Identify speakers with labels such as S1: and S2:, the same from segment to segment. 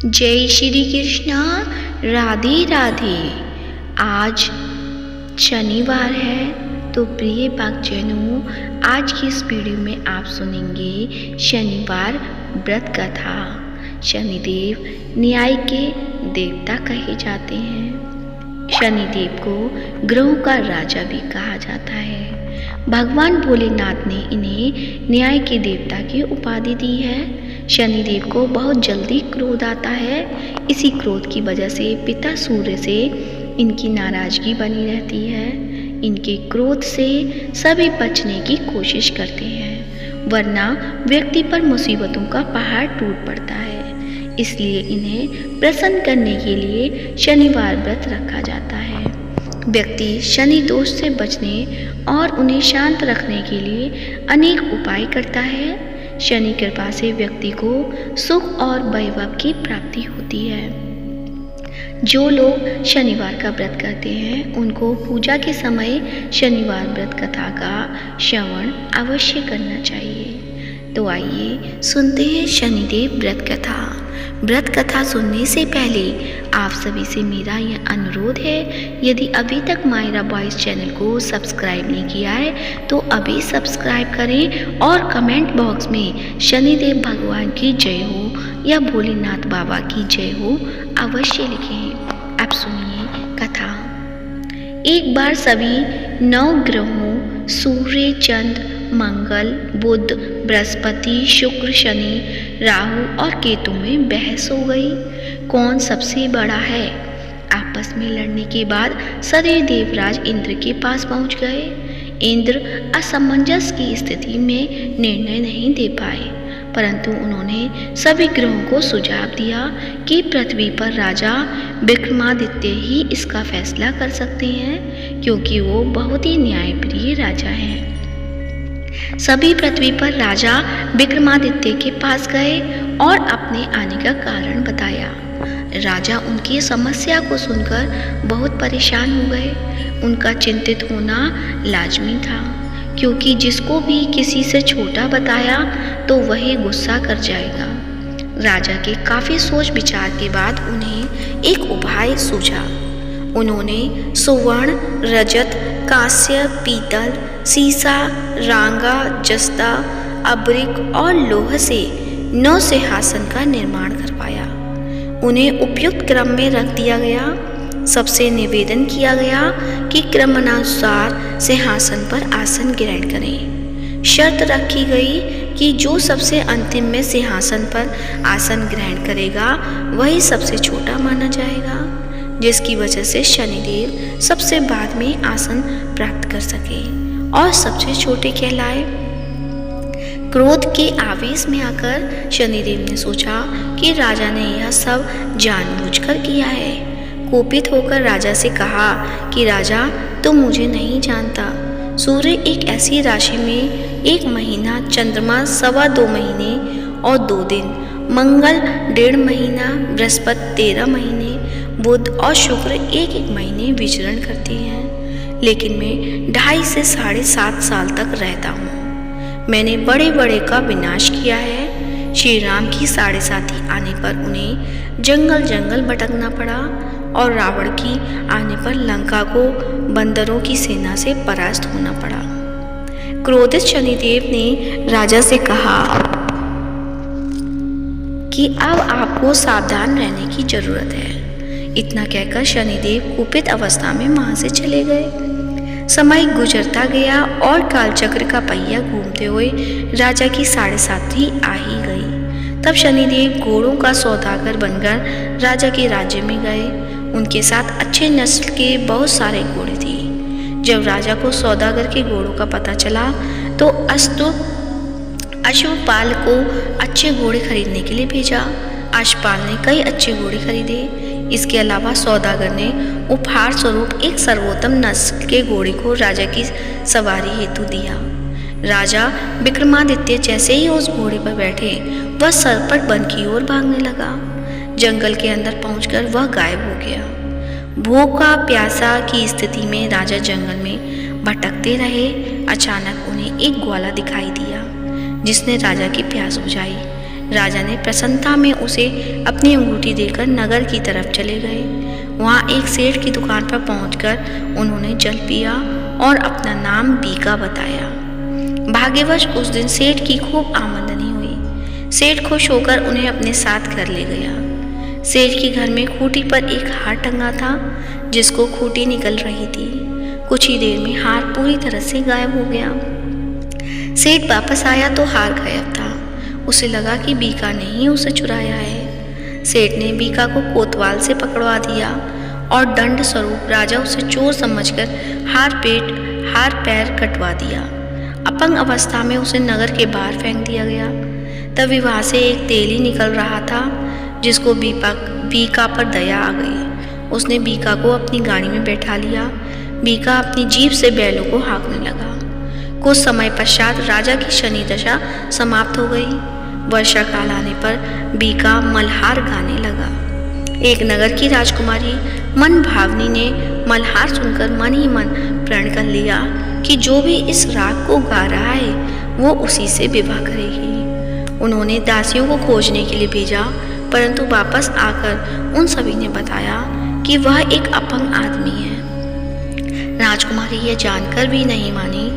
S1: जय श्री कृष्णा। राधे राधे। आज शनिवार है तो प्रिय भक्तजनों, आज की इस वीडियो में आप सुनेंगे शनिवार व्रत कथा। शनिदेव न्याय के देवता कहे जाते हैं। शनिदेव को ग्रहों का राजा भी कहा जाता है। भगवान भोलेनाथ ने इन्हें न्याय के देवता की उपाधि दी है। शनिदेव को बहुत जल्दी क्रोध आता है। इसी क्रोध की वजह से पिता सूर्य से इनकी नाराजगी बनी रहती है। इनके क्रोध से सभी बचने की कोशिश करते हैं, वरना व्यक्ति पर मुसीबतों का पहाड़ टूट पड़ता है। इसलिए इन्हें प्रसन्न करने के लिए शनिवार व्रत रखा जाता है। व्यक्ति शनि दोष से बचने और उन्हें शांत रखने के लिए अनेक उपाय करता है। शनि कृपा से व्यक्ति को सुख और वैभव की प्राप्ति होती है। जो लोग शनिवार का व्रत करते हैं उनको पूजा के समय शनिवार व्रत कथा का श्रवण अवश्य करना चाहिए। तो आइए सुनते हैं शनिदेव व्रत कथा। व्रत कथा सुनने से पहले आप सभी से मेरा यह अनुरोध है, यदि अभी तक मायरा बॉयज चैनल को सब्सक्राइब नहीं किया है तो अभी सब्सक्राइब करें और कमेंट बॉक्स में शनिदेव भगवान की जय हो या भोलेनाथ बाबा की जय हो अवश्य लिखें। अब सुनिए कथा। एक बार सभी 9 ग्रहों सूर्य, चंद्र, मंगल, बुध, बृहस्पति, शुक्र, शनि, राहु और केतु में बहस हो गई, कौन सबसे बड़ा है। आपस में लड़ने के बाद सदैव देवराज इंद्र के पास पहुंच गए। इंद्र असमंजस की स्थिति में निर्णय नहीं दे पाए, परंतु उन्होंने सभी ग्रहों को सुझाव दिया कि पृथ्वी पर राजा विक्रमादित्य ही इसका फैसला कर सकते हैं, क्योंकि वो बहुत ही न्यायप्रिय राजा हैं। सभी पृथ्वी पर राजा विक्रमादित्य के पास गए और अपने आने का कारण बताया। राजा उनकी समस्या को सुनकर बहुत परेशान हो गए। उनका चिंतित होना लाजमी था, क्योंकि जिसको भी किसी से छोटा बताया तो वही गुस्सा कर जाएगा। राजा के काफी सोच विचार के बाद उन्हें एक उपाय सूझा। उन्होंने सुवर्ण, रजत, कांस्य, पीतल, सीसा, रांगा, जस्ता, अब्रिक और लोह से 9 सिंहासन का निर्माण करवाया। उन्हें उपयुक्त क्रम में रख दिया गया। सबसे निवेदन किया गया कि क्रमानुसार सिंहासन पर आसन ग्रहण करें। शर्त रखी गई कि जो सबसे अंतिम में सिंहासन पर आसन ग्रहण करेगा वही सबसे छोटा माना जाएगा, जिसकी वजह से शनिदेव सबसे बाद में आसन प्राप्त कर सके और सबसे छोटे कहलाए। क्रोध के आवेश में आकर शनिदेव ने सोचा कि राजा ने यह सब जानबूझकर किया है। कोपित होकर राजा से कहा कि राजा, तुम मुझे नहीं जानता। सूर्य एक ऐसी राशि में 1 महीना, चंद्रमा 2.25 महीने और 2 दिन, मंगल 1.5 महीना, बृहस्पति 13 महीने, बुध और शुक्र 1-1 महीने विचरण करते हैं, लेकिन मैं 2.5 से 7.5 साल तक रहता हूँ। मैंने बड़े बड़े का विनाश किया है। श्री राम की 7.5 आने पर उन्हें जंगल जंगल भटकना पड़ा और रावण की आने पर लंका को बंदरों की सेना से परास्त होना पड़ा। क्रोधित शनिदेव ने राजा से कहा कि अब आपको सावधान रहने की जरूरत है। इतना कहकर शनिदेव कुपित अवस्था में वहां से चले गए। समय गुजरता गया और कालचक्र का पहिया घूमते हुए राजा की 7.5 आ ही गई। तब शनिदेव घोड़ों का सौदागर बनकर राजा के राज्य में गए। उनके साथ अच्छे नस्ल के बहुत सारे घोड़े थे। जब राजा को सौदागर के घोड़ों का पता चला तो अश्वपाल को अच्छे घोड़े खरीदने के लिए भेजा। अश्वपाल ने कई अच्छे घोड़े खरीदे। इसके अलावा सौदागर ने उपहार स्वरूप एक सर्वोत्तम नस्ल के घोड़े को राजा की सवारी हेतु दिया। राजा विक्रमादित्य जैसे ही उस घोड़े पर बैठे वह सरपट वन की ओर भागने लगा। जंगल के अंदर पहुंचकर वह गायब हो गया। भूखा प्यासा की स्थिति में राजा जंगल में भटकते रहे। अचानक उन्हें एक ग्वाला दिखाई दिया जिसने राजा की प्यास बुझाई। राजा ने प्रसन्नता में उसे अपनी अंगूठी देकर नगर की तरफ चले गए। वहाँ एक सेठ की दुकान पर पहुंचकर उन्होंने जल पिया और अपना नाम बीका बताया। भाग्यवश उस दिन सेठ की खूब आमदनी हुई। सेठ खुश होकर उन्हें अपने साथ घर ले गया। सेठ के घर में खूंटी पर एक हार टंगा था, जिसको खूंटी निकल रही थी। कुछ ही देर में हार पूरी तरह से गायब हो गया। सेठ वापस आया तो हार गायब था। उसे लगा कि बीका ने ही उसे चुराया है। सेठ ने बीका को कोतवाल से पकड़वा दिया और दंड स्वरूप राजा उसे चोर समझकर हार पैर कटवा दिया। अपंग अवस्था में उसे नगर के बाहर फेंक दिया गया। तभी वहाँ से एक तेली निकल रहा था, जिसको बीका पर दया आ गई। उसने बीका को अपनी गाड़ी में बैठा लिया। बीका अपनी जीभ से बैलों को हाँकने लगा। कुछ समय पश्चात राजा की शनि दशा समाप्त हो गई। वर्षा काल आने पर बीका मल्हार गाने लगा। एक नगर की राजकुमारी मन भावनी ने मल्हार सुनकर मन ही मन प्रण कर लिया कि जो भी इस राग को गा रहा है वो उसी से विवाह करेगी। उन्होंने दासियों को खोजने के लिए भेजा, परंतु वापस आकर उन सभी ने बताया कि वह एक अपंग आदमी है। राजकुमारी यह जानकर भी नहीं मानी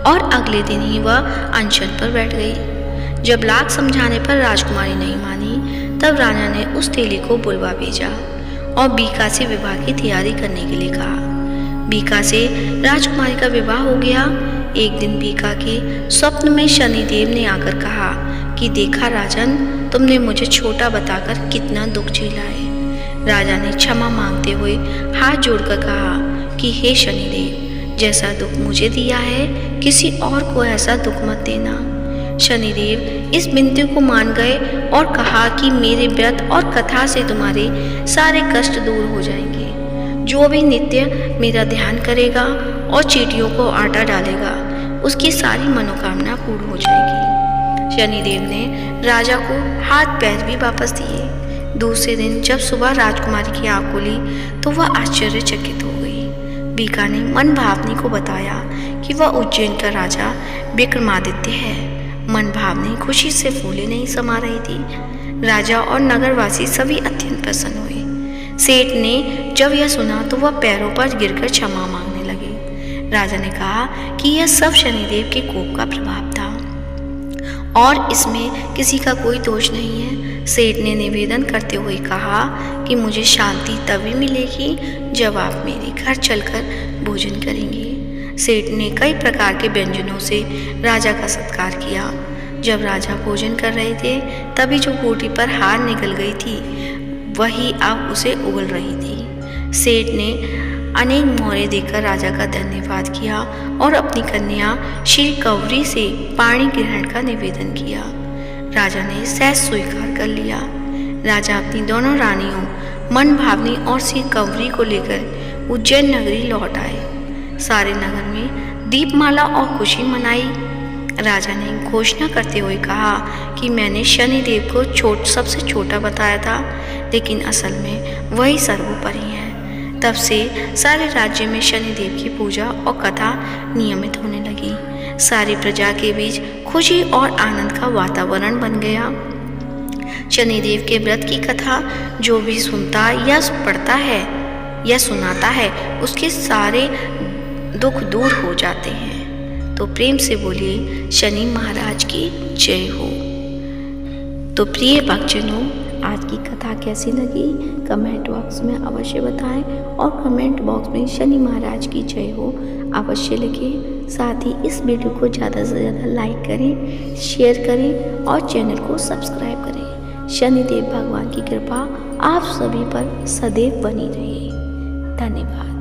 S1: और अगले दिन ही वह अनशन पर बैठ गई। जब लाख समझाने पर राजकुमारी नहीं मानी, तब राजा ने उस तेली को बुलवा भेजा और बीका से विवाह की तैयारी करने के लिए कहा। बीका से राजकुमारी का विवाह हो गया। एक दिन बीका के स्वप्न में शनिदेव ने आकर कहा कि देखा राजन, तुमने मुझे छोटा बताकर कितना दुख झेला है। राजा ने क्षमा मांगते हुए हाथ जोड़कर कहा कि हे शनिदेव, जैसा दुख मुझे दिया है किसी और को ऐसा दुख मत देना। शनिदेव इस विनती को मान गए और कहा कि मेरे व्रत और कथा से तुम्हारे सारे कष्ट दूर हो जाएंगे। जो भी नित्य मेरा ध्यान करेगा और चींटियों को आटा डालेगा, उसकी सारी मनोकामना पूर्ण हो जाएगी। शनिदेव ने राजा को हाथ पैर भी वापस दिए। दूसरे दिन जब सुबह राजकुमारी की आँख खुली तो वह आश्चर्यचकित हो गई। बीका ने मन भावनी को बताया कि वह उज्जैन का राजा विक्रमादित्य है। मन भावनी खुशी से फूले नहीं समा रही थी। राजा और नगरवासी सभी अत्यंत प्रसन्न हुए। सेठ ने जब यह सुना तो वह पैरों पर गिरकर क्षमा मांगने लगे। राजा ने कहा कि यह सब शनिदेव के कोप का प्रभाव था और इसमें किसी का कोई दोष नहीं है। सेठ ने निवेदन करते हुए कहा कि मुझे शांति तभी मिलेगी जब आप मेरे घर चलकर भोजन करेंगे। सेठ ने कई प्रकार के व्यंजनों से राजा का सत्कार किया। जब राजा भोजन कर रहे थे तभी जो खूंटी पर हार निकल गई थी वही अब उसे उगल रही थी। सेठ ने अनेक मोहरे देकर राजा का धन्यवाद किया और अपनी कन्या श्री कौरी से पाणी ग्रहण का निवेदन किया। राजा ने सहज स्वीकार कर लिया। राजा अपनी दोनों रानियों मन भावनी और श्री कौरी को लेकर उज्जैन नगरी लौट आए। सारे नगर में दीपमाला और खुशी मनाई। राजा ने घोषणा करते हुए कहा कि मैंने शनिदेव को सबसे छोटा बताया था, लेकिन असल में वही सर्वोपरि है। तब से सारे राज्य में शनिदेव की पूजा और कथा नियमित होने लगी। सारी प्रजा के बीच खुशी और आनंद का वातावरण बन गया। शनिदेव के व्रत की कथा जो भी सुनता या पढ़ता है या सुनाता है उसके सारे दुख दूर हो जाते हैं। तो प्रेम से बोलिए शनि महाराज की जय हो। तो प्रिय भक्तजनों, आज की कथा कैसी लगी कमेंट बॉक्स में अवश्य बताएं और कमेंट बॉक्स में शनि महाराज की जय हो अवश्य लिखें। साथ ही इस वीडियो को ज़्यादा से ज़्यादा लाइक करें, शेयर करें और चैनल को सब्सक्राइब करें। शनिदेव भगवान की कृपा आप सभी पर सदैव बनी रहे। धन्यवाद।